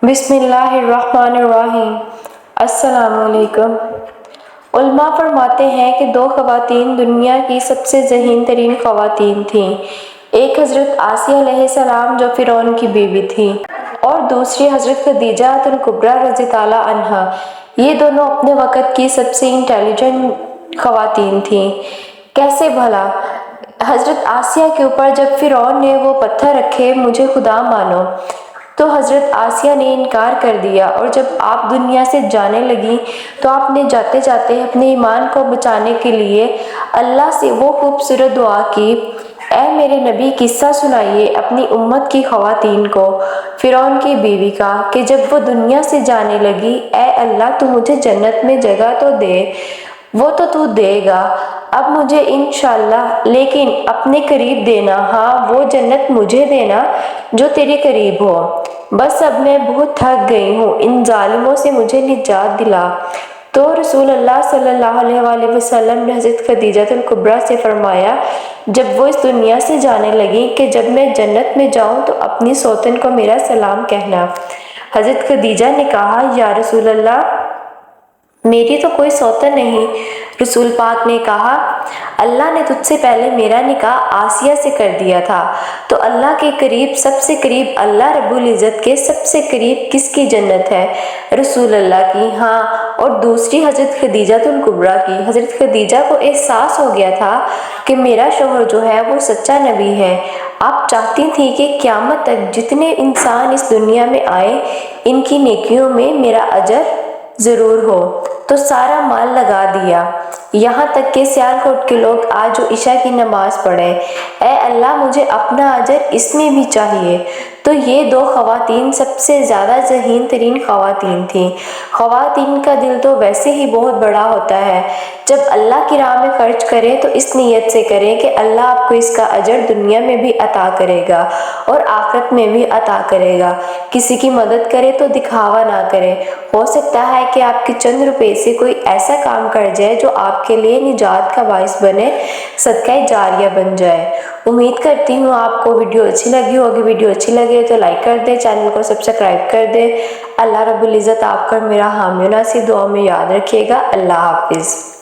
بسم اللہ الرحمن الرحیم۔ السلام علیکم۔ علماء فرماتے ہیں کہ دو خواتین دنیا کی سب سے ذہین ترین خواتین تھیں، ایک حضرت آسیہ علیہ السلام جو فرعون کی بیوی تھی اور دوسری حضرت خدیجہ الکبریٰ رضی اللہ عنہا۔ یہ دونوں اپنے وقت کی سب سے انٹیلیجنٹ خواتین تھیں۔ کیسے بھلا؟ حضرت آسیہ کے اوپر جب فرعون نے وہ پتھر رکھے مجھے خدا مانو، تو حضرت آسیہ نے انکار کر دیا، اور جب آپ دنیا سے جانے لگیں تو آپ نے جاتے جاتے اپنے ایمان کو بچانے کے لیے اللہ سے وہ خوبصورت دعا کی، اے میرے نبی قصہ سنائیے اپنی امت کی خواتین کو فرعون کی بیوی کا کہ جب وہ دنیا سے جانے لگی، اے اللہ تو مجھے جنت میں جگہ تو دے، وہ تو دے گا اب مجھے انشاءاللہ، لیکن اپنے قریب دینا، ہاں وہ جنت مجھے دینا جو تیرے قریب ہو، بس اب میں بہت تھک گئی ہوں، ان ظالموں سے مجھے نجات دلا۔ تو رسول اللہ صلی اللہ علیہ وآلہ وسلم نے حضرت خدیجہ الکبریٰ سے فرمایا جب وہ اس دنیا سے جانے لگیں کہ جب میں جنت میں جاؤں تو اپنی سوتن کو میرا سلام کہنا۔ حضرت خدیجہ نے کہا یا رسول اللہ میری تو کوئی سوتن نہیں۔ رسول پاک نے کہا اللہ نے تجھ سے پہلے میرا نکاح آسیہ سے کر دیا تھا، تو اللہ کے قریب سب سے قریب اللہ رب العزت کے سب سے قریب کس کی جنت ہے؟ رسول اللہ کی، ہاں، اور دوسری حضرت خدیجہ الکبریٰ کی۔ حضرت خدیجہ کو احساس ہو گیا تھا کہ میرا شوہر جو ہے وہ سچا نبی ہے۔ آپ چاہتی تھیں کہ قیامت تک جتنے انسان اس دنیا میں آئے ان کی نیکیوں میں میرا اجر ضرور ہو، تو سارا مال لگا دیا، یہاں تک کہ سیالکوٹ کے لوگ آج جو عشاء کی نماز پڑھیں، اے اللہ مجھے اپنا اجر اس میں بھی چاہیے۔ تو یہ دو خواتین سب سے زیادہ ذہین ترین خواتین تھیں۔ خواتین کا دل تو ویسے ہی بہت بڑا ہوتا ہے، جب اللہ کی راہ میں خرچ کریں تو اس نیت سے کریں کہ اللہ آپ کو اس کا اجر دنیا میں بھی عطا کرے گا اور آخرت میں بھی عطا کرے گا۔ کسی کی مدد کرے تو دکھاوا نہ کرے، ہو سکتا ہے کہ آپ کے چند روپے سے کوئی ایسا کام کر جائے جو آپ کے لیے نجات کا باعث بنے، صدقہ جاریہ بن جائے۔ امید کرتی ہوں آپ کو ویڈیو اچھی لگی ہوگی۔ ویڈیو اچھی لگے تو لائک کر دیں، چینل کو سبسکرائب کر دیں۔ اللہ رب العزت آپ کا میرا حامی و ناصر دعا میں یاد رکھیے گا۔ اللہ حافظ۔